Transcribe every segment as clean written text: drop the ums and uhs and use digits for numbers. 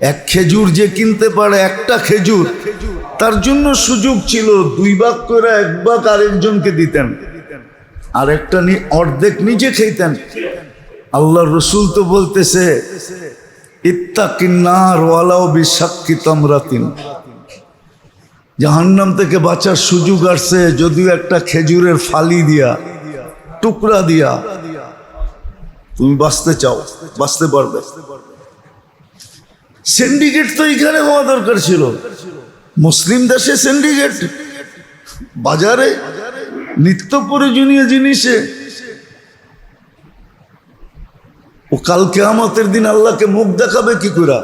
এক খেজুর যে কিনতে পারে, একটা খেজুর, তার জন্য সুযোগ ছিল 2 ভাগ করে 1 ভাগ আরেকজনকে দিতেন, আর একটা অর্ধেক নিজে খেতেন। আল্লাহর রসুল তো বলতেছে ইত্তাকিন নার ওয়ালাউ বিশাক্কি তামরাতিন, জাহান্নাম থেকে বাঁচার সুযোগ আসছে যদিও একটা খেজুরের ফালি দিয়া, টুকরা দিয়া। তুমি বাঁচতে চাও, বাঁচতে পারবে। সিন্ডিকেট তো এখানে হওয়া দরকার ছিল, মুসলিম দেশে সিন্ডিকেট, বাজারে নিত্য প্রয়োজনীয় জিনিসে। ও কাল কিয়ামতের দিন আল্লাহকে মুখ দেখাবে কি করে?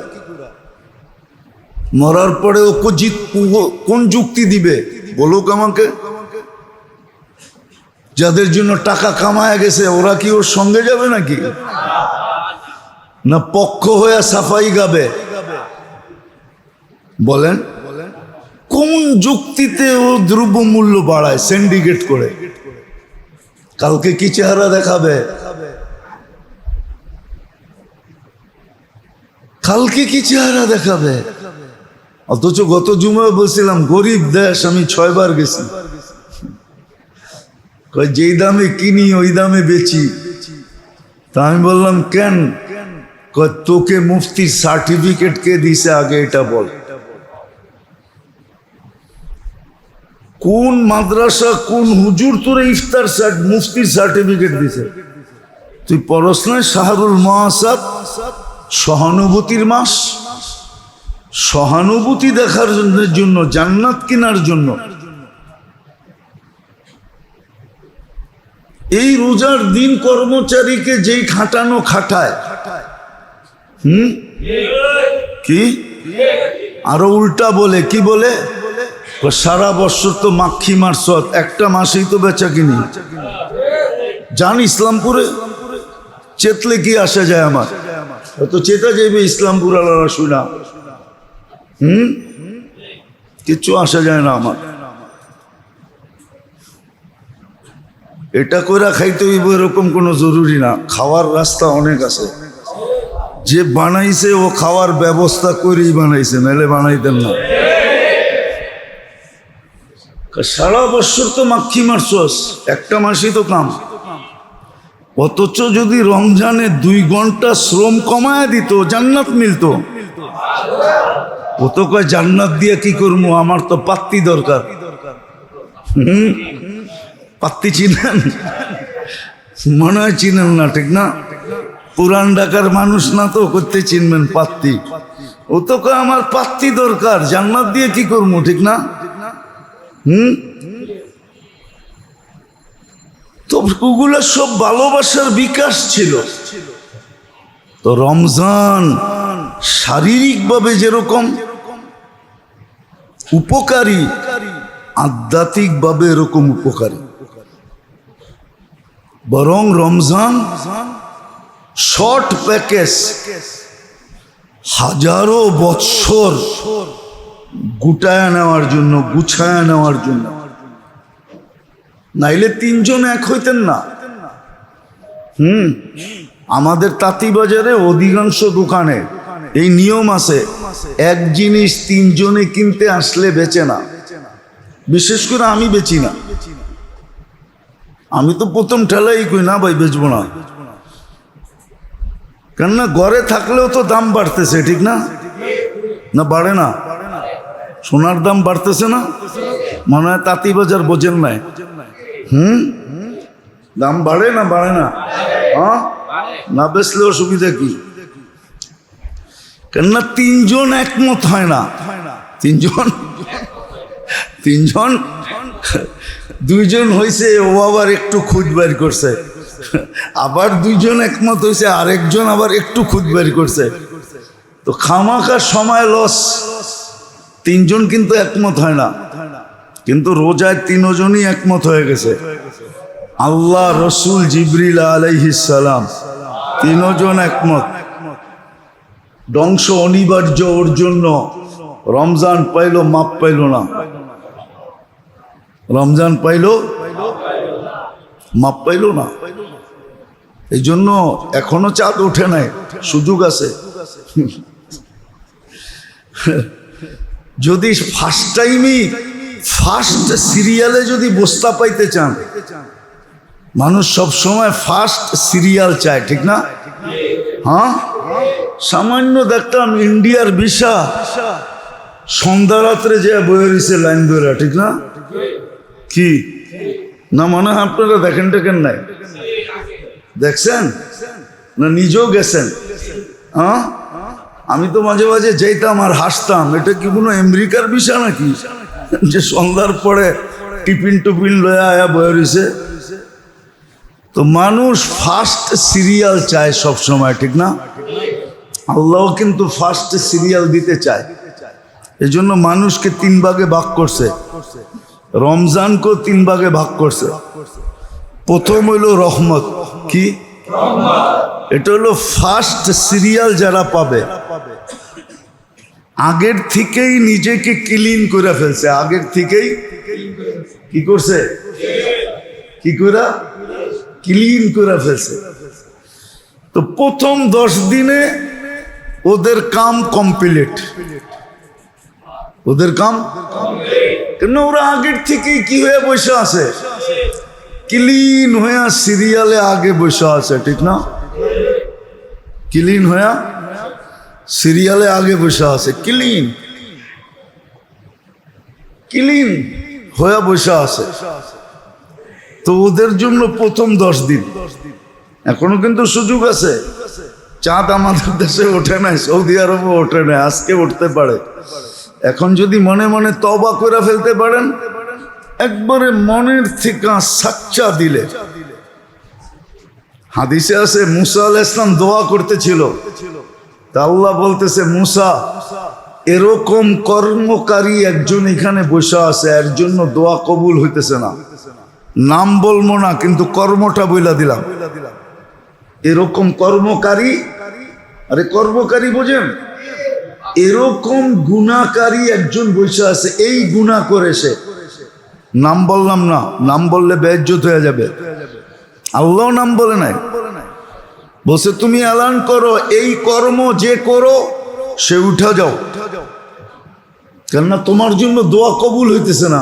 মরার পরে ও কোন যুক্তি দিবে বলুক আমাকে? যাদের জন্য টাকা কামায় গেছে ওরা কি ওর সঙ্গে যাবে নাকি? না পক্ষ হয়ে সাফাই গাবে? বলেন কোন যুক্তিতে ও দ্রব্য মূল্য বাড়ায় সিন্ডিকেট করে? কালকে কি চেহারা দেখাবে? কালকে কি চেহারা দেখাবে? অথচ গত জুমায় বলছিলাম গরিব দেশ, আমি 6 বার গেছি। যেই দামে কিনি ওই দামে বেচি। তা আমি বললাম কেন? তোকে মুফতির সার্টিফিকেট কে দিছে আগে এটা বল। কোন মাদ্রাসা কোন হুজুর তোরে ইফতার মুফতির সার্টিফিকেট দিছে? তুই পড়স না শাহরুল মুআসাব, সহানুভূতির মাস, সহানুভূতি দেখার জন্য, জান্নাত কেনার জন্য। এই রোজার দিন কর্মচারীকে যেই খাটানো খাটায়, কি আরো উল্টা বলে, কি বলে? সারা বছর তো মাক্ষী মারছ, একটা মাসেই তো বেচা কিনি। যান ইসলামপুরে, চেতলে কি আসা যায় আমার? তো চেতা যাইবে ইসলামপুর আলারা শুনা, কিচ্ছু আসা যায় না আমার। এটা করে খাইতে হইব এরকম কোনো জরুরি না, খাওয়ার রাস্তা অনেক আছে। যে বানাইছে ও খাওয়ার ব্যবস্থা করেই বানাইছে, মেলে বানাইতেন না। সারা বছর তো মাক্ষী মারছস, একটা মাসই তো কাম। অথচ যদি রমজানে 2 ঘন্টা শ্রম কমায় দিত জান্নাত মিলতো। ও তো কয় জান্নাত দিয়ে কি করবো, আমার তো পাত্তি দরকার। পাত্তি চিনেন? মনে হয় চিনেন না, ঠিক না? পুরান ঢাকার মানুষ না তো, করতে চিনবেন পাত্তি। ও তো কয় আমার পাত্তি দরকার, জান্নাত দিয়ে কি করবো, ঠিক না? তো ওগুলো সব ভালোবাসার বিকাশ ছিল। তো রমজান শারীরিকভাবে যেরকম উপকারী, আধ্যাত্মিকভাবে এরকম উপকারী। বরং রমজান শর্ট প্যাকেজ, হাজারো বৎসর গুটায় নেওয়ার জন্য, গুছায় নেওয়ার জন্য। নাইলে 3 জন এক হইতেন না। আমাদের তাঁতিবাজারে অধিকাংশ দোকানে এই নিয়ম আছে, এক জিনিস 3 জনে কিনতে আসলে বেচে না। বিশেষ করে আমি বেচি না, আমি তো প্রথম ঠেলাই কই না ভাই বেচবো না। কেননা ঘরে থাকলেও তো দাম বাড়তেছে, ঠিক না? না বাড়ে না? সোনার দাম বাড়তেছে না? মনে হয় তাঁতিবাজার বোঝেন নাই। দাম বাড়ে না বাড়ে না? হ্যাঁ, না বেচলে অসুবিধা কি? কেননা 3 জন একমত হয় না। 3 জন 2 জন হয়েছে, ও আবার একটু খুঁজ বের করছে, আবার 2 জন একমত হয়েছে, আরেকজন আবার একটু খুঁজ বের করছে। তো খামাখার সময় লস। 3 জন কিন্তু একমত হয় না, কিন্তু রোজায় 3 জনই একমত হয়ে গেছে। আল্লাহ, রসুল, জিবরিল আলাইহিস সালাম 3 জন একমত। ধ্বংস অনিবার্য ওর জন্য। রমজান পাইল, মাপ পাইল না। রমজান পাইল, মাপ পাইল না। এই জন্য এখনো চাঁদ ওঠে নাই, সুযোগ আছে। যদি ফার্স্ট টাইমই ফার্স্ট সিরিয়ালে যদি বস্তা পাইতে চান, মানুষ সব সময় ফার্স্ট সিরিয়াল চায়, ঠিক না? হ্যাঁ, সামান্য দেখতাম ইন্ডিয়ার ভিসা সন্ধ্যা রাত্রে যে বয়ে রয়েছে লাইন ধরে, ঠিক না? কি না মনে হয় আপনারা দেখেন টেকেন নাই? দেখছেন না নিজেও গেছেন? হ্যাঁ, আমি তো মাঝে মাঝে যেতাম আর হাসতাম, এটা কি কোনো আমেরিকার ভিসা নাকি যে সন্ধ্যার পরে টিফিন টুপিন লয়ে আয়া বয়ে রয়েছে? তো মানুষ ফার্স্ট সিরিয়াল চায় সব সময়, ঠিক না? আল্লাহ কিন্তু ফার্স্ট সিরিয়াল দিতে চায়। এজন্য মানুষকে 3 ভাগে ভাগ করছে, রমজানকে 3 ভাগে ভাগ করছে। প্রথম হইল রহমত। কি? এটা হলো ফার্স্ট সিরিয়াল যারা পাবে, আগের থেকেই নিজেকে ক্লিন করে ফেলছে, আগের থেকেই কি করছে? কি করে? ক্লিন করে ফেলছে। তো প্রথম 10 দিনে ওদের কাম কমপ্লিট, ওদের কাম, কেন ওরা আগের থেকেই কি হয়ে বসে আছে? ক্লিন হয়ে সিরিয়ালে আগে বসে আছে, ঠিক না? ক্লিন হয়ে সিরিয়ালে আগে বসে আছে, ক্লিন ক্লিন হয়ে বসে আছে। তো ওদের জন্য প্রথম 10 দিন, এখনো কিন্তু সুযোগ আছে। চাঁদ আমাদের দেশে ওঠে নাই, সৌদি আরবে ওঠে নাই, আজকে উঠতে পারে। এখন যদি মনে মনে তওবা করে ফেলতে পারেন, একবারে মনের থেকে সাচ্চা দিলে। হাদিসে আছে মুসা আলাইহিস সালাম দোয়া করতেছিল, তা আল্লাহ বলতেছে মুসা এরকম কর্মকারী একজন এখানে বসে আছে, এর জন্য দোয়া কবুল হইতেছে না। নাম বলবো না, কিন্তু কর্মটা বইলা দিলাম। এরকম কর্মকারী, আরে কর্মকারী বোঝেন, এরকম গুনাহকারী একজন বসে আছে, এই গুনাহ করেছে। নাম বললাম না, নাম বললে বেইজ্জত হয়ে যাবে। আল্লাহ নাম বলে নাই, বলছে তুমি এলান করো এই কর্ম যে করো সে উঠা যাও, কেননা তোমার জন্য দোয়া কবুল হইতেছে না।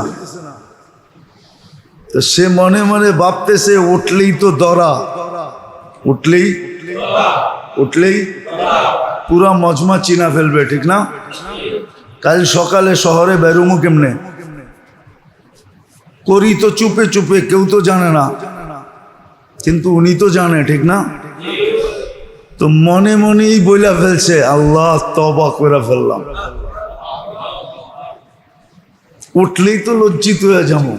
তো সে মনে মনে ভাবতেছে উঠলেই তো দরা, উঠলেই পুরা মজমা চিনা ফেলবে, ঠিক না? কাল সকালে শহরে বেরোমু কেমনে? করি তো চুপে চুপে, কেউ তো জানে না, কিন্তু উনি তো জানে, ঠিক না? তো মনে মনেই বইলা ফেলছে আল্লাহ তওবা করে ফেললাম, উঠলেই তো লজ্জিত হয়ে যাবো।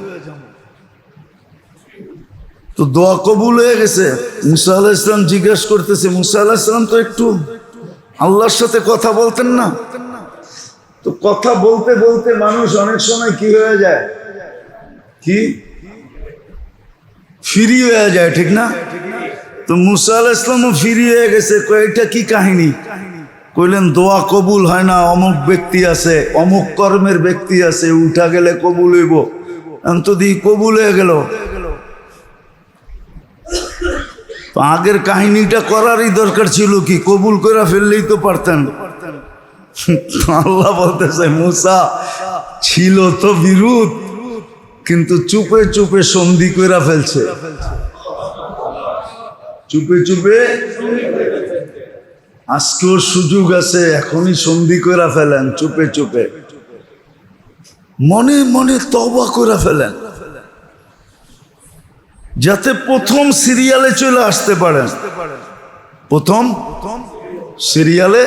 তো দোয়া কবুল হয়ে গেছে। মুসা আলাইহিস সালাম জিজ্ঞাসা করতেছে, মুসা আলাইহিস সালাম তো একটু আল্লাহর সাথে কথা বলতেন না? তো কথা বলতে বলতে মানুষ অনেক সময় কি হয়ে যায়, কি ফ্রি হয়ে যায়, ঠিক না? তো মুসা আলাইহিস সালামও ফ্রি হয়ে গেছে। এটা কি কাহিনী? কইলেন দোয়া কবুল হয় না, অমুক ব্যক্তি আছে, অমুক কর্মের ব্যক্তি আছে, উঠা গেলে কবুল হইব। তো দিই কবুল হয়ে গেল। তো আগের কাহিনীটা করারই দরকার ছিল, কি কবুল করে ফেললেই তো পারতেন। আল্লাহ বলতেছে মুসা ছিল তো বিরোধ, কিন্তু চুপে চুপে সন্ধি করে ফেলছে, চুপে চুপে। আজকেও সুযোগ আছে, এখনই সন্ধি করে ফেলেন, চুপে চুপে মনে মনে তওবা করে ফেলেন, যাতে প্রথম সিরিয়ালে চলে আসতে পারেন। প্রথম সিরিয়ালে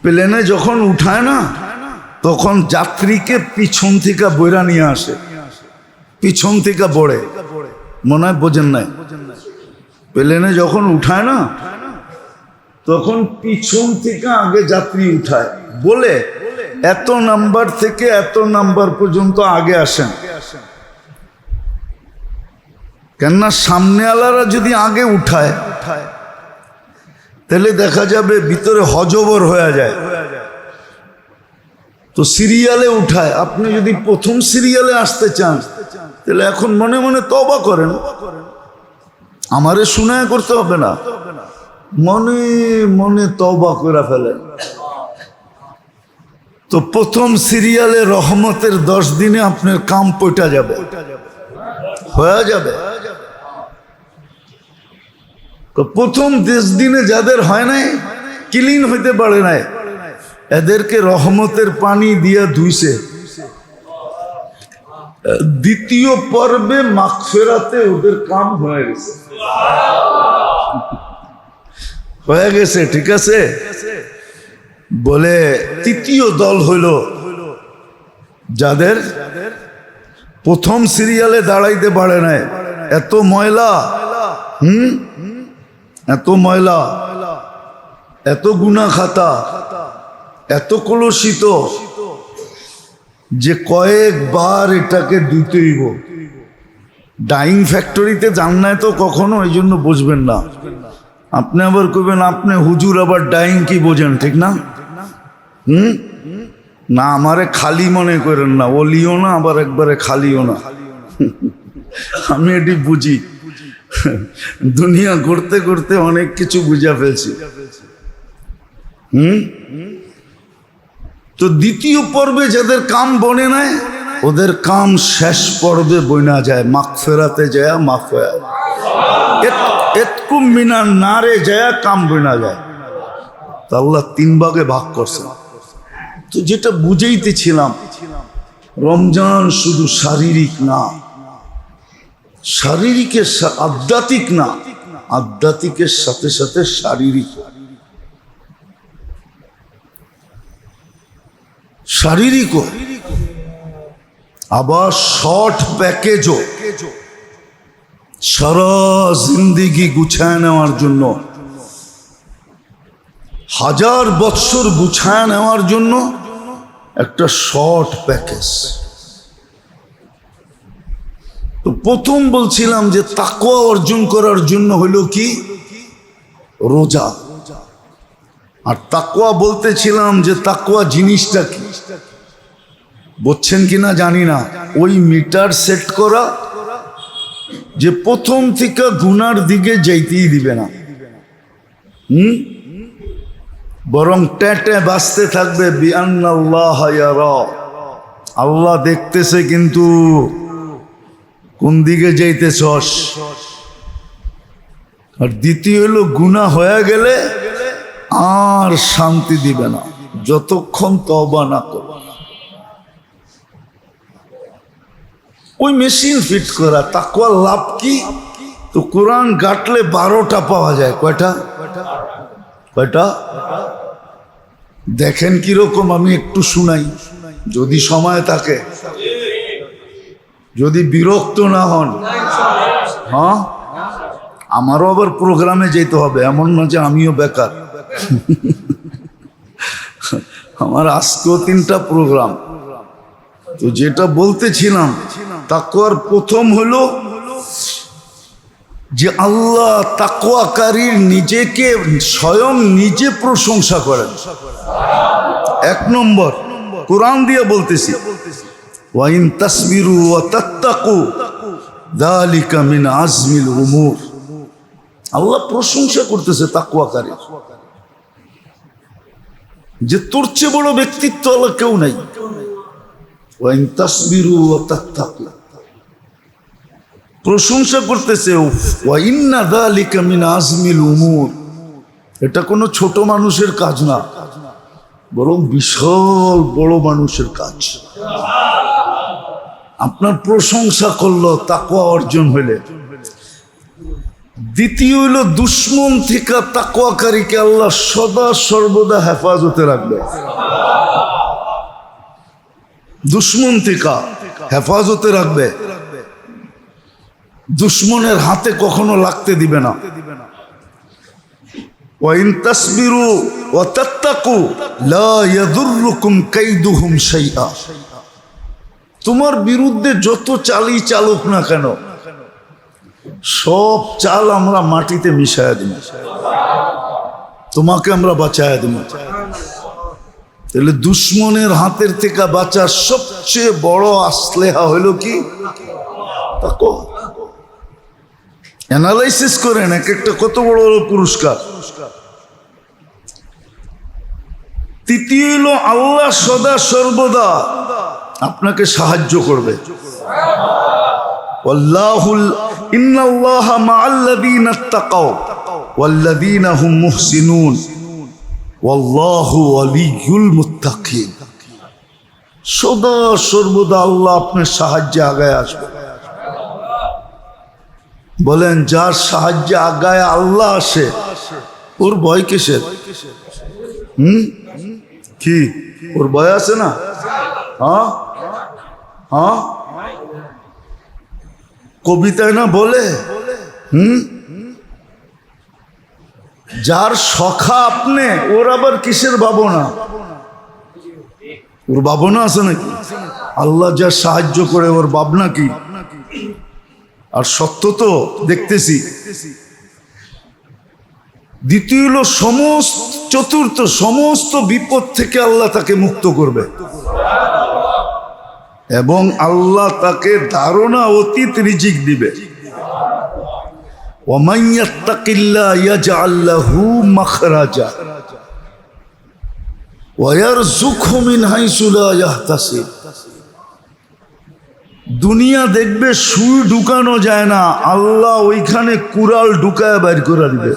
প্লেনে যখন উঠায় না, তখন যাত্রীকে পিছন থেকে বইরা নিয়ে আসে, পিছন থেকে বড়ে, মনে হয় বোঝেন নাই? প্লেনে যখন উঠায় না, তখন পিছন থেকে আগে যাত্রী উঠায়, বলে এত নাম্বার থেকে এত নাম্বার পর্যন্ত আগে আসেন। কেননা সামনে আলারা যদি আগে উঠায় তাহলে দেখা যাবে ভিতরে হজবর হয়ে যায়। তো সিরিয়ালে উঠায়। আপনি যদি প্রথম সিরিয়ালে আসতে চান তাহলে এখন মনে মনে তওবা করেন, আমারে শুনায় করতে হবে না, মনে মনে তওবা করে ফেলেন। তো প্রথম সিরিয়ালে রহমতের 10 দিনে আপনার কাম পয়টা যাবে, হয়ে যাবে। তো প্রথম 10 দিনে যাদের হয় নাই, ক্লিন হইতে পারে নাই, এদেরকে রহমতের পানি দিয়া ধুইছে। দ্বিতীয় পর্বে মাগফিরাতে ওদের কাম হয়ে গেছে, হয়ে গেছে, ঠিক আছে। বলে তৃতীয় দল হইল যাদের প্রথম সিরিয়ালে দাঁড়াইতে পারে নাই, এত ময়লা, এত ময়লা, এত গুনাহ খাতা, এত কলুষিত যে কয়েকবার এটাকে ধুইতে হইব। ডাইং ফ্যাক্টরিতে যান নাই তো কখনো, এই জন্য বুঝবেন না। আপনি আবার কইবেন আপনি হুজুর আবার ডাইং কি বোঝেন, ঠিক না? না, আমারে খালি মনে করেন না, ওলিও না আবার একবারে খালিও না। আমি এটি বুঝি, দুনিয়া করতে করতে অনেক কিছু বুঝা ফেলছি। তো দ্বিতীয় পর্বে যাদের কাম বনে নাই, ওদের কাম শেষ পর্বে বইনা যায়, মাগফিরাতে যায়, মাফ হয়ে এতকুম মিনার নারে যায় কাম বইনা যায়। তা আল্লাহ 3 ভাগে ভাগ করছেন। তো যেটা বুঝাইতেছিলাম, রমজান শুধু শারীরিক না, শারীরিকের আধ্যাত্মিক না, আধ্যাত্মিকের সাথে সাথে শারীরিক, শারীরিকও, আবার শর্ট প্যাকেজও। সারা জিন্দিগি গুছায় নেওয়ার জন্য, 1000 বৎসর গুছায় নেওয়ার জন্য একটা শর্ট প্যাকেজ। তো প্রথম বলছিলাম যে তাকওয়া অর্জন করার জন্য হলো কি? রোজা। আর তাকওয়া বলতেছিলাম যে তাকওয়া জিনিসটা কি, বুঝছেন কিনা জানি না। ওই মিটার সেট করা যে প্রথম থেকে গুনার দিকে যাইতেই দিবে না, বরং ট্যাটে বাঁচতে থাকবে বিআন্নাল্লাহ ইয়ারা, আল্লাহ দেখতেছে কিন্তু কোন দিকে যাইতেছস। আর দ্বিতীয় হলো গুনাহ হয়ে গেলে আর শান্তি দিবে না যতক্ষণ তওবা না করবে। ওই মেশিন ফিট করা। তাকওয়ার লাভ কি? তো কোরআন ঘাটলে 12টা পাওয়া যায়। কয়টা? কয়টা দেখেন কিরকম, আমি একটু শুনাই যদি সময় থাকে, যদি বিরক্ত না হন। হ্যাঁ, আমারও আবার প্রোগ্রামে যেতে হবে, এমন না যে আমিও বেকার। আমার আজকেও 3টা প্রোগ্রাম। তো যেটা বলতেছিলাম, তাকওয়ার প্রথম হলো যে আল্লাহ তাকওয়াকারীর নিজেকে স্বয়ং নিজে প্রশংসা করেন। 1 নম্বর কোরআন দিয়ে বলতেছি, ওয়া ইন তাসবিরু ওয়া তাত্তাকু যালিকা মিন আজমিল উমুর। আল্লাহ প্রশংসা করতেছে তাকওয়াকারীর, যে তোর চেয়ে বড় ব্যক্তিত্ব আল্লাহ কেউ নাই। ওয়া ইন তাসবিরু ওয়া তাত্তাকু, প্রশংসা করতেছে। ওয়া ইন্না যালিকা মিন আজমিল উমুর, এটা কোনো ছোট মানুষের কাজ না, বরং বিশাল বড় মানুষের কাজ। আপনার প্রশংসা করলো তাকওয়া অর্জন হইলে। দ্বিতীয় হইল দুশ্মন থেকে তাকওয়াকারীকে আল্লাহ সদা সর্বদা হেফাজতে রাখবে। দুশ্মন থেকে হেফাজতে রাখবে, দুশ্মনের হাতে কখনো লাগতে দিবে না। ওয়া ইন তাসবিরু ওয়া তাত্তাকু লা ইয়াদুররুকুম কাইদুহুম শাইআ। তোমার বিরুদ্ধে যত চালই চালুক না কেন, সব চাল আমরা মাটিতে মিশায়া দিব, তোমাকে আমরা বাঁচায়া দিব। তাহলে দুশ্মনের হাতের থেকে বাঁচার সবচেয়ে বড় আসলেহা হইল কি? তাকওয়া। অ্যানালাইসিস করেন এক একটা কত বড় বড় পুরস্কার। তৃতীয় হলো আল্লাহ সদা সর্বদা আপনাকে সাহায্য করবে। ইন্নাল্লাহা মাআল্লাযীনা ইত্তাকাও ওয়াল্লাযীনা হুম মুহসিনুন ওয়াল্লাহু ওয়ালিয়ুল মুত্তাকিন। সদা সর্বদা আল্লাহ আপনার সাহায্যে আগায় আসবে। বলেন, যার সাহায্যে আগায় আল্লাহ আসে ওর ভয় কিসের? কি ওর ভয় আছে না? হ্যাঁ হ্যাঁ, কবিতায় না বলে যার সখা আপনি ওর আবার কিসের ভাবনা? ওর ভাবনা আছে নাকি? আল্লাহ যার সাহায্য করে ওর ভাবনা কি? আর সত্য তো দেখতেছি। দ্বিতীয় হলো চতুর্থ সমস্ত বিপদ থেকে আল্লাহ তাকে মুক্ত করবে এবং আল্লাহ তাকে ধারণা অতীত রিজিক দিবে। ওয়ামান ইয়াত্তাকিল্লাহ ইয়াজআল লাহু মাখরাজা ওয়া ইয়ারযুকহু মিন হাইসু লা ইয়াহতাসিব। দুনিয়া দেখবে সুই ঢুকানো যায় না, আল্লাহ ওইখানে কুড়াল ঢুকায় বাইর করে দিবে।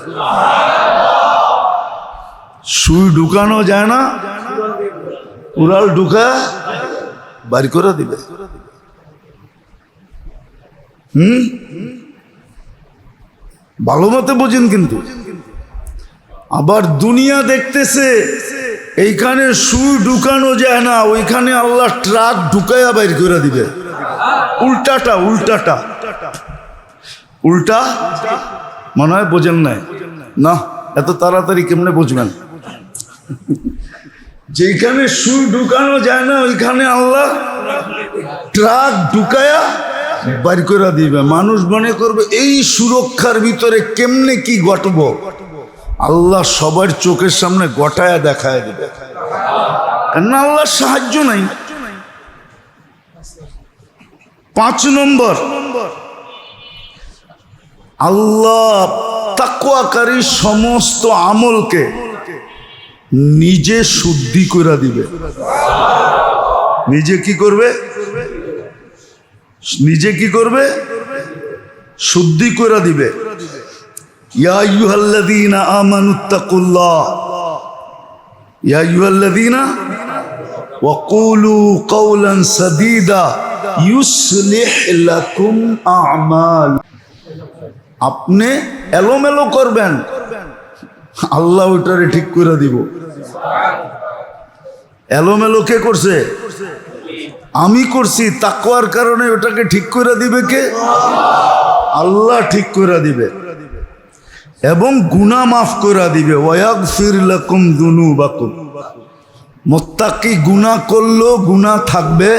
সুই ঢুকানো যায় না, কুড়াল ঢুকায় বাইর করে দিবে। ভালো মতে বোঝেন। কিন্তু আবার দুনিয়া দেখতেছে এইখানে সুই ঢুকানো যায় না, ওইখানে আল্লাহ ট্রাক ঢুকায়া বাইর করে দিবে। উল্টাটা উল্টা মনে হয় বোঝেন নাই না? এত তাড়াতাড়ি কেমনে বুঝবেন? যেখানে সুই ঢুকানো যায় না ওইখানে আল্লাহ ট্রাক ঢুকায়া বাইর করে দিবে। মানুষ মনে করবে এই সুরক্ষার ভিতরে কেমনে কি ঘটব, আল্লাহ সবার চোখের সামনে গটায়া দেখায় দিবে, কেন আল্লাহর সাহায্য নাই। 5 নম্বর, আল্লাহ তাকওয়াকারী সমস্ত আমলকে নিজে শুদ্ধি করে দিবে। নিজে কি করবে? নিজে কি করবে? শুদ্ধি করে দিবে। ইয়া আইয়ুহাল্লাযীনা আমানুত্তাকুল্লাহ ইয়া আইয়ুহাল্লাযীনা ওয়া কুলু কাওলান সাদীদা ইউসলিহ লাকুম আ'মাল। আপনি এলোমেলো করবেন, আল্লাহ ওটারে ঠিক করে দিব। এলোমেলো কে করছে? আমি করছি। তাকওয়ার কারণে ওটাকে ঠিক করে দিবে কে? আল্লাহ ঠিক করে দিবে এবং গুনাহ মাফ করে দিবে। ওয়াগফির লাকুম যুনুবাকুম। মুত্তাকি গুনাহ করলেও গুনাহ থাকবে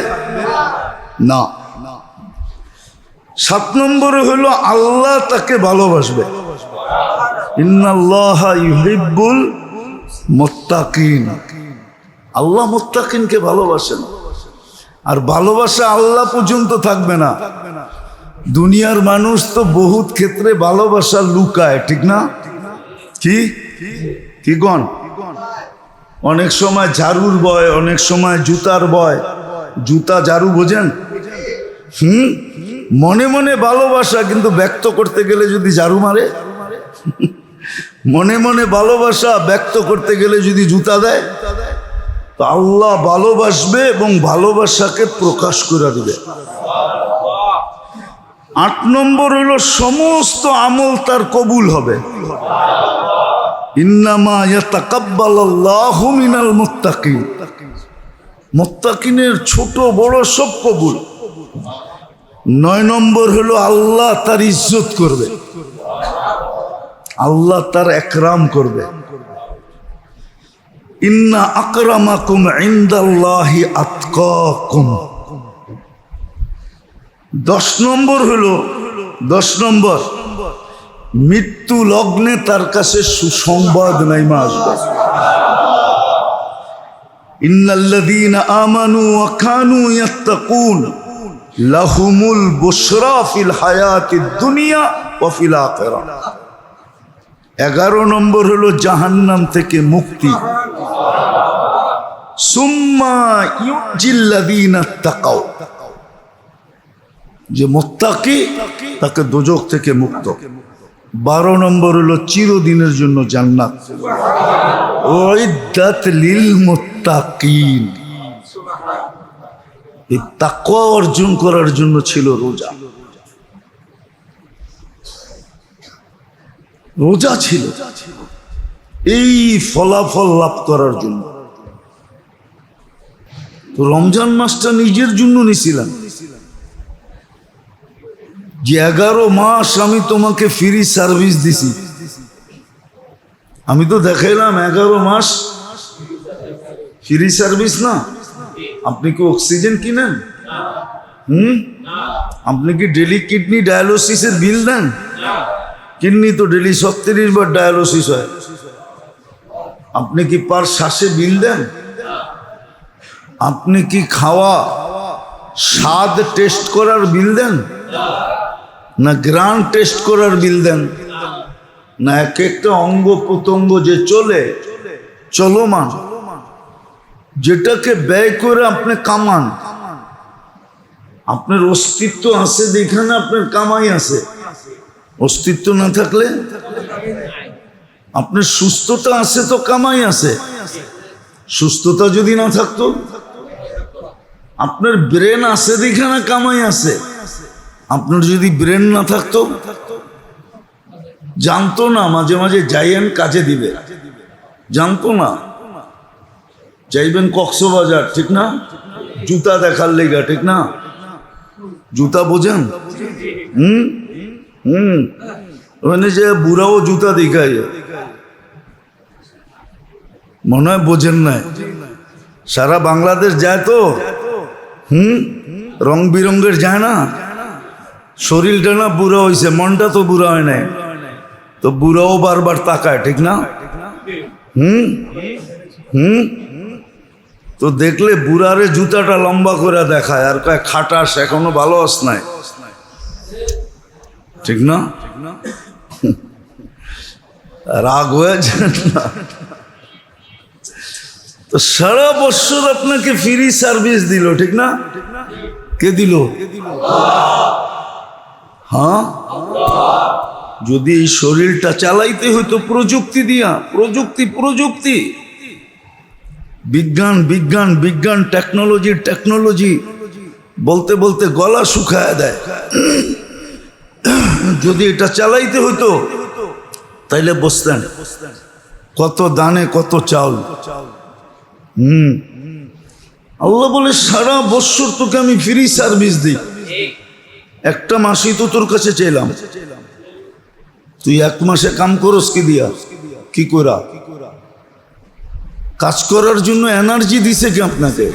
না। 7 নম্বরে হলো আল্লাহ তাকে ভালোবাসবে। ইন্নাল্লাহা ইউহিব্বুল মুত্তাকিন। আল্লাহ মুত্তাকিনকে ভালোবাসেন। আর ভালোবাসা আল্লাহ পর্যন্ত থাকবে না। দুনিয়ার মানুষ তো বহুত ক্ষেত্রে ভালোবাসা লুকায়, ঠিক না? কি গণ? অনেক সময় ঝাড়ুর ভয়, অনেক সময় জুতার ভয়। জুতা ঝাড়ু বোঝেন? মনে মনে ভালোবাসা, কিন্তু ব্যক্ত করতে গেলে যদি ঝাড়ু মারে। মনে মনে ভালোবাসা, ব্যক্ত করতে গেলে যদি জুতা দেয়। তো আল্লাহ ভালোবাসবে এবং ভালোবাসাকে প্রকাশ করে দিবে। 8 নম্বর হলো সমস্ত আমল তার কবুল হবে। ইন্নামা ইয়াতাকাব্বালুল্লাহু মিনাল মুত্তাকিন। মুত্তাকিনের ছোট বড় সব কবুল। 9 নম্বর হলো আল্লাহ তার ইজ্জত করবে, আল্লাহ তার একরাম করবে। ইন্না আকরামাকুম ইনদাল্লাহি আতকাকুম। 10 নম্বর হলো, 10 নম্বর মৃত্যু লগ্নে তার কাছে সুসংবাদ নাইমা আসবে। ইন্নাল্লাযীনা আমানু ওয়া কানু ইয়াত্তাকুন লাহুমুল বুশরা ফিল হায়াতিদ দুনিয়া ওয়া ফিল আখিরাহ। 11 নম্বর হলো জাহান্নাম থেকে মুক্তি। সুম্মা ইউজিল্লাযীনা তাকাও, যে মুত্তাকি তাকে দোজখ থেকে মুক্ত। 12 নম্বর হলো চিরদিনের জন্য জান্নাত। উইদ্দাত লিল মুত্তাকিন, এই তাকওয়া অর্জন করার জন্য ছিল রোজা। রোজা ছিল এই ফলাফল লাভ করার জন্য। তো রমজান মাসটা নিজের জন্য নিছিলাম, যে 11 মাস আমি তোমাকে ফ্রি সার্ভিস দিছি। আমি তো দেখাইলাম 11 মাস ফ্রি সার্ভিস না। আপনি কি অক্সিজেন কিনেন? আপনি কি ডেলি কিডনি ডায়ালিসিসের বিল দেন? কিডনি তো ডেলি 36 বার ডায়ালিসিস হয়। আপনি কি পার শ্বাসে বিল দেন? আপনি কি খাওয়া স্বাদ টেস্ট করার বিল দেন, না গ্রান টেস্ট করার বিল দেন, না এক একটা অঙ্গ প্রত্যঙ্গ যে চলমান, যেটাকে ব্যয় করে আপনি কামান? আপনার অস্তিত্ব আছে যেখানে আপনার কামাই আছে। অস্তিত্ব না থাকলে, আপনার সুস্থতা আছে তো কামাই আছে। সুস্থতা যদি না থাকতো, আপনার ব্রেন আছে যেখানে কামাই আছে। আপনার যদি ব্রেন না থাকতো, জানতো না মাঝে মাঝে যাইয়েন কাজে দিবে, জানতো না যাইবেন কক্সবাজার, ঠিক না? জুতা দেখার লেগা, ঠিক না? জুতা বোঝেন? ওখানে যে বুড়াও জুতা দেখায়, মনে হয় বোঝেন নাই। সারা বাংলাদেশ যায় তো, রং বিরঙ্গের যায় না। শরীরটা না বুড়া হয়েছে, মনটা তো বুড়া হয় নাই। তো বুড়াও বারবার তাকায়, ঠিক না? তো দেখলে বুড়ারে জুতাটা লম্বা করে দেখায় আর কয় খাটাস, এখনো ভালো আস নাই, ঠিক না? রাগ হয়ে যায় না? তো সারা বছর আপনাকে ফ্রি সার্ভিস দিল, ঠিক না? কে দিল? হ্যাঁ, যদি এই শরীরটা চালাইতে হইতো প্রযুক্তি দিয়া, প্রযুক্তি, বিজ্ঞান, টেকনোলজি বলতে বলতে গলা শুকায় দেয়। যদি এটা চালাইতে হতো তাইলে বসতেন কত দানে কত চাউল। আল্লাহ বলে সারা বছর তোকে আমি ফ্রি সার্ভিস দিই, একটা মাসই তো তোর কাছে চাইলাম, তুই 1 মাসে কাম করস কি দিয়া? কি করা? কাজ করার জন্য এনার্জি দিছে কি আপনাকে?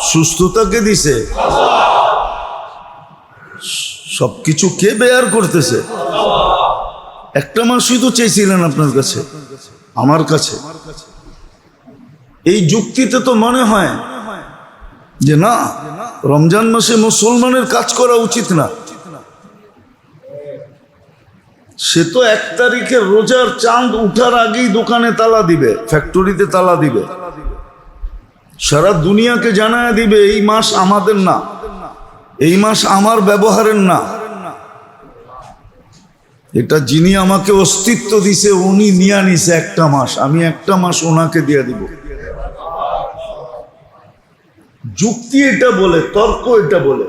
সুস্থতাকে দিছে? সবকিছু কে বেয়ার করতেছে? একটা মাসই তো চেয়েছিলেন আপনার কাছে, আমার কাছে। এই যুক্তিতে তো মনে হয় যে না, রমজান মাসে মুসলমানের কাজ করা উচিত না। সে তো 1 তারিখে রোজার চাঁদ উঠার আগেই দোকানে তালা দিবে, ফ্যাক্টরিতে তালা দিবে, সারা দুনিয়াকে জানায় দিবে এই মাস আমাদের না, এই মাস আমার ব্যবহারের না। এটা যিনি আমাকে অস্তিত্ব দিছে উনি নিয়ে নিছে 1টা মাস, আমি 1টা মাস ওনাকে দিয়ে দিব। যুক্তি এটা বলে, তর্ক এটা বলে।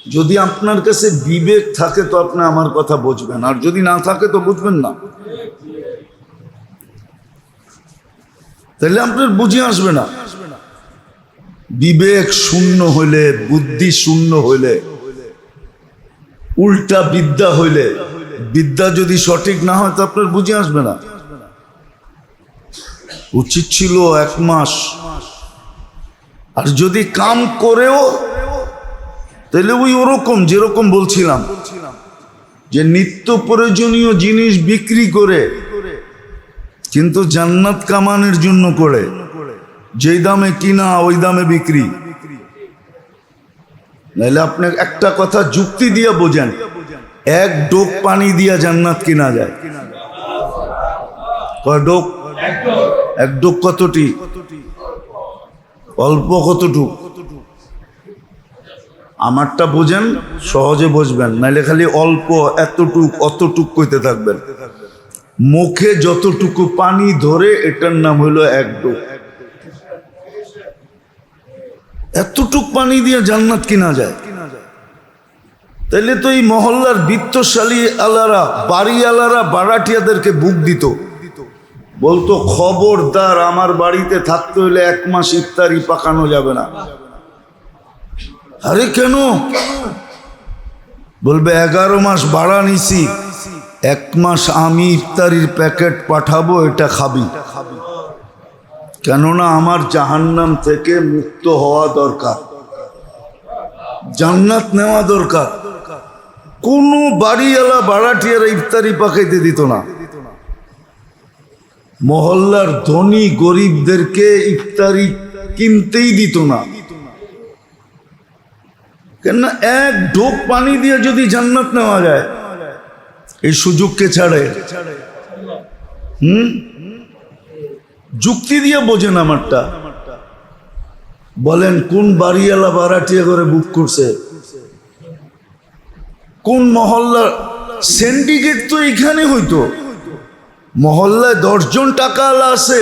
যদি আপনার কাছে বিবেক থাকে তো আপনি আমার কথা বুঝবেন, আর যদি না থাকে তো বুঝবেন না। তাহলে আপনার বুঝে আসবে না। বিবেক শূন্য হইলে, বুদ্ধি শূন্য হইলে, উল্টা বিদ্যা হইলে, বিদ্যা যদি সঠিক না হয় তো আপনার বুঝে আসবে না। উচিত ছিল 1 মাস। আর যদি কাম করেও তাহলে ওরকম যেরকম বলছিলাম, যে নিত্য প্রয়োজনীয় জিনিস বিক্রি করে কিন্তু জান্নাত কামানোর জন্য করে, যেই দামে কিনা ওই দামে বিক্রি। নাহলে আপনি একটা কথা যুক্তি দিয়ে বোঝেন, 1 ডোক পানি দিয়া জান্নাত কিনা যায়? কয় ডোক? এক ডোক কতটি? অল্প কতটুক? আমারটা বুঝেন, সহজে বুঝবেন, নাইলে খালি অল্প এতটুক অতটুক কইতে থাকবেন। মুখে যতটুকু পানি ধরে এটার নাম হইল এক ডোক। এতটুক পানি দিয়ে জান্নাত কিনা যায়? তাইলে তো এই মহল্লার বিত্তশালী আলারা, বাড়ি আলারা বাড়াটিয়াদেরকে বুক দিত, বলতো খবরদার আমার বাড়িতে থাকতে হইলে 1 মাস ইফতারি পাকানো যাবে না। আরে কেন? বলবে 11 মাস ভাড়া নিছি, 1 মাস আমি ইফতারির প্যাকেট পাঠাবো, এটা খাবি। কেননা আমার জাহান্নাম থেকে মুক্ত হওয়া দরকার, জান্নাত নেওয়া দরকার। কোনো বাড়িওয়ালা বাড়াটিয়ারা ইফতারি পাকাইতে দিত না। মহল্লার ধনী গরিবদেরকে ইফতারি কিনতেই দিত না। কেননা এক ঢোক পানি দিয়ে যদি জান্নাত নেওয়া যায়, এই সুযোগকে ছাড়ে। যুক্তি দিয়ে বোঝেন আমারটা। বলেন কোন বাড়িওয়ালা বাড়াটিয়া করে বুক করছে? কোন মহল্লার? সিন্ডিকেট তো এখানে হইতো। মহল্লায় 10 জন টাকাওয়ালা আছে,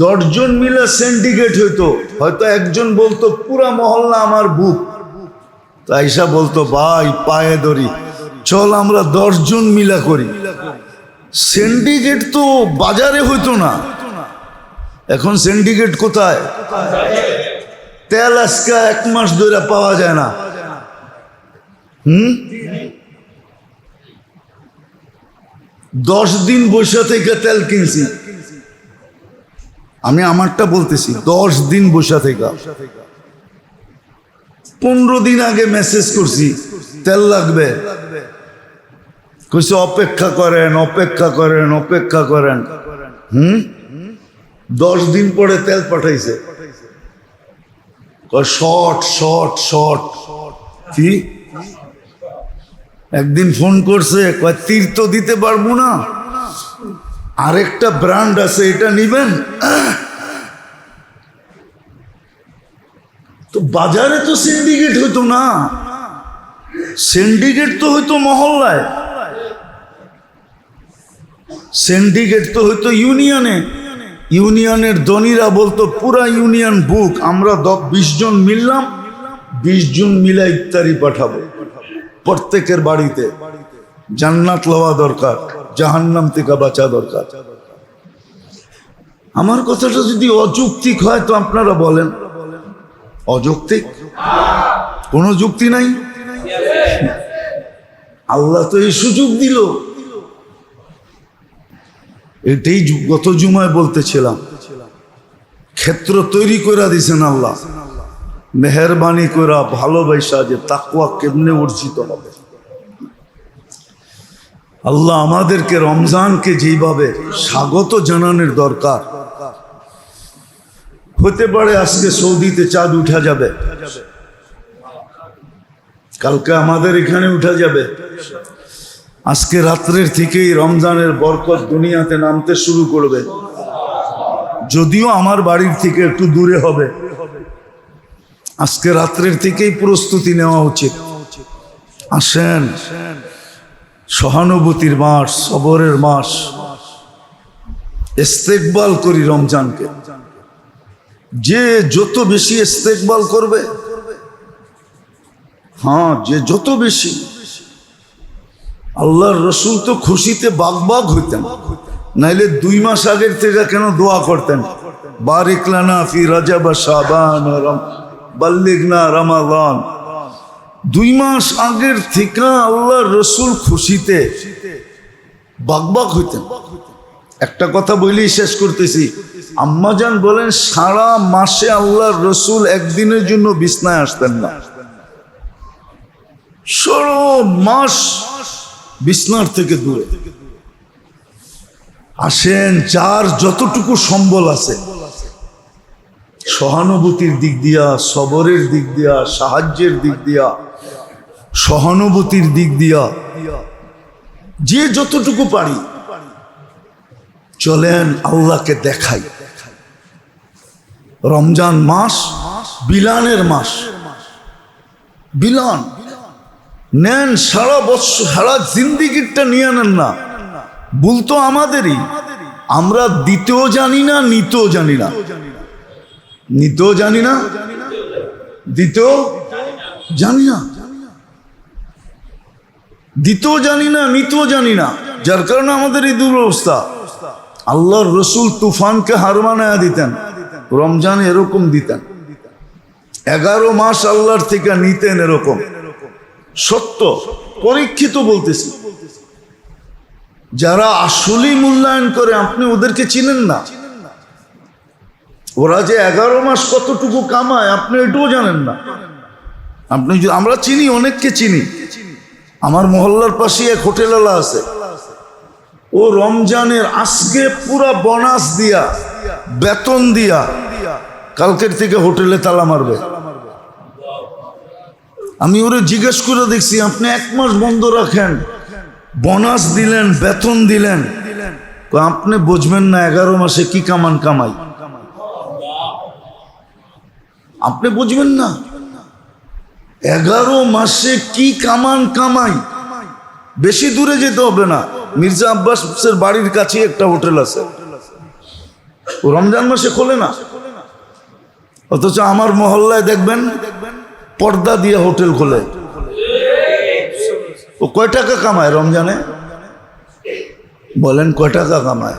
10 জন মিলে সিন্ডিকেট হইতো। হয়তো একজন বলতো পুরা মহল্লা আমার বুক, তো আইসা বলতো ভাই পায়ে ধরি, চল আমরা 10 জন মিলা করি। সিন্ডিকেট তো বাজারে হইতো না। এখন সিন্ডিকেট কোথায়? তেল আজকে 1 মাস ধরে পাওয়া যায় না। 10 দিন বসে থেকে তেল কিনছি আমি, আমারটা বলতেছি। 10 দিন বসে থেকে, 15 দিন আগে মেসেজ করছি তেল লাগবে, কইছে অপেক্ষা করেন অপেক্ষা করেন অপেক্ষা করেন। 10 দিন পরে তেল পাঠাইছে। Short short short. কি? একদিন ফোন করছে, কয় তীর্থ দিতে পারবো না, আরেকটা ব্র্যান্ড আছে, এটা নিবেন? তো বাজারে তো সিন্ডিকেট হইতো না, সিন্ডিকেট তো হইতো মহল্লায়, সিন্ডিকেট তো হইতো ইউনিয়নে। ইউনিয়নের ধনীরা বলতো পুরা ইউনিয়ন বুক, আমরা 20 জন মিললাম, 20 জন মিলা ইফতারি পাঠাবো প্রত্যেকের বাড়িতে। জান্নাত লওয়া দরকার, জাহান্নাম থেকে বাঁচা দরকার। আমার কথাটা যদি অযৌক্তিক হয় তো আপনারা বলেন অযৌক্তিক? কোনো যুক্তি নাই। আল্লাহ তো এই সুযোগ দিল। এটাই গত জুমায় বলতেছিলাম, ক্ষেত্র তৈরি করে দিয়েছেন আল্লাহ মেহেরবানি করে, ভালোবাসা যে তাকওয়া কেমনে অর্জিত হবে। আল্লাহ আমাদেরকে রমজানকে যেভাবে স্বাগত জানানোর দরকার, হতে পারে আজকে সৌদিতে চাঁদ উঠা যাবে, কালকে আমাদের এখানে উঠা যাবে। আজকে রাত্রের থেকেই রমজানের বরকত দুনিয়াতে নামতে শুরু করবে, যদিও আমার বাড়ির থেকে একটু দূরে হবে। আজকে রাত্রের থেকেই প্রস্তুতি নেওয়া উচিত। আসেন, সহানুভূতির মাস, সবরের মাস, ইস্তেকবাল করি রমজানকে। যে যত বেশি ইস্তেকবাল করবে, হ্যাঁ যে যত বেশি, আল্লাহর রসুল তো খুশিতে বাগবাগ হইতেন, নাইলে 2 মাস আগের থেকে কেন দোয়া করতেন, বারিক লানা ফি রজব শাবান বাল্লিগনা রমাদান। 2 মাস আগের থেকে আল্লাহর রসুল খুশিতে বাগবাগ হইতেন। একটা কথা বলেই শেষ করতেছি, আম্মাজান বলেন সারা মাসে আল্লাহর রসুল একদিনের জন্য বিছনায় আসতেন না, সারা মাস বিছনার থেকে দূরে। আসেন, যার যতটুকু সম্বল আছে, সহানুভূতির দিক দিয়া, সবরের দিক দিয়া, সাহায্যের দিক দিয়া, সহানুভূতির দিক দিয়া যে যতটুকু পারি চলেন আল্লাহকে দেখাই। রমজান মাস বিলানের মাস। বিলান নেন, সারা বছর সারা জিন্দিগিটা নিয়ে নেন না। ভুল তো আমাদেরই, আমরা দিতেও জানি না, নিতেও জানি না। নিতেও জানি না, দিতেও জানি না, দিতেও জানি না, নিতেও জানি না। যার কারণে আমাদের এই দুরবস্থা। আল্লাহর রসুল তুফানকে হার মানায়া দিতেন, রমজান এরকম দিতেন। 11 মাস আল্লাহর থেকে নিতেন এরকম। সত্য, পরীক্ষিত বলতেছি। যারা আসলেই মূল্যায়ন করে, আপনি ওদেরকে চিনেন না। ওরা যে 11 মাস কতটুকু কামায় আপনি এটাও জানেন না। আপনি, আমরা চিনি, অনেককে চিনি। আমার মহল্লার পাশে এক হোটেলওয়ালা আছে, ও রমজানের আজকে পুরা বোনাস দিয়া, বেতন দিয়া কালকের থেকে হোটেলে তালা মারবে। আমি ওরে জিজ্ঞেস করে দেখছি, আপনি 1 মাস বন্ধ রাখেন, বোনাস দিলেন, বেতন দিলেন, আপনি বুঝবেন না 11 মাসে কি কামাই। আপনি বুঝবেন না 11 মাসে কি কামাই। বেশি দূরে যেতে হবে না, মির্জা আব্বাসের বাড়ির কাছে একটা হোটেল আছে, ও রমজান মাসে খোলে না। অথচ আমার মহল্লায় দেখবেন পর্দা দিয়ে হোটেল খোলে। ও কয় টাকা কামায় রমজানে? বলেন কয় টাকা কামায়?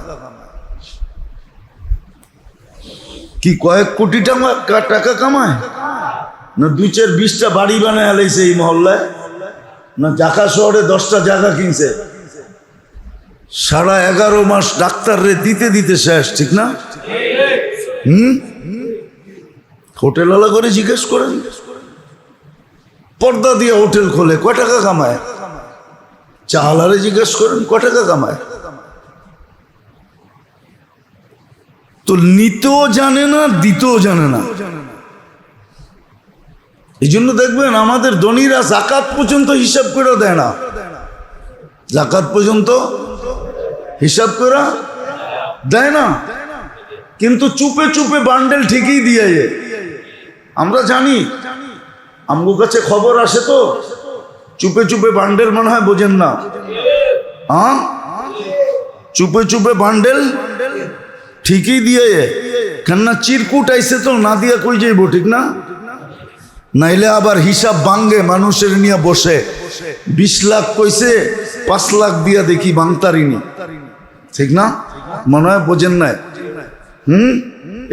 কি কয়েক কোটি টাকা কামায়? না 2-4-20টা বাড়ি বানায় আলাইছে এই মহল্লায়, না ঢাকা শহরে 10টা জায়গা কিনছে। সারা 11 মাস ডাক্তাররে দিতে শেষ, ঠিক না? হোটেলওয়ালা করে জিজ্ঞেস করেন, পর্দা দিয়ে হোটেল খোলে, কয় টাকা কামায়? চালারে জিজ্ঞেস করেন কয় টাকা কামায়? তো নিতেও জানে না, দিতেও জানে না। এই জন্য দেখবেন আমাদের ধনীরা জাকাত পর্যন্ত হিসাব করে দেয় না। জাকাত পর্যন্ত হিসাব করে দেয় না, কিন্তু চুপে চুপে বান্ডেল ঠিকই দিয়ে যায়। আমরা জানি, আমগো কাছে খবর আসে, তো চুপে চুপে বান্ডেল মনে হয় বোঝেন না। হ্যাঁ, চুপে চুপে বান্ডেল ঠিকই দিয়ে যায়। কেননা চিরকুট আইসে তো, না দিয়া কই যাইব, ঠিক না? নাইলে আবার হিসাব ভাঙ্গে, মানুষের নিয়ে বসে 20 লাখ কইছে, 5 লাখ দিয়া দেখি ভাঙতারিনি, ঠিক না? মনে হয় বোঝেন না।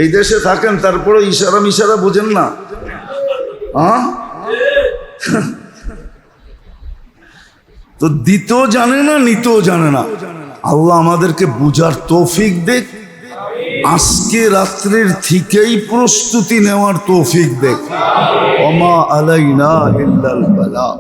এই দেশে থাকেন, তারপরে ইশারা বোঝেন না। তো দিতেও জানে না, নিতেও জানে না। আল্লাহ আমাদেরকে বুঝার তৌফিক দেখ, আজকে রাত্রের থেকেই প্রস্তুতি নেওয়ার তৌফিক দেখ। ওমা আলাইনা ইল্লাল বালাগ।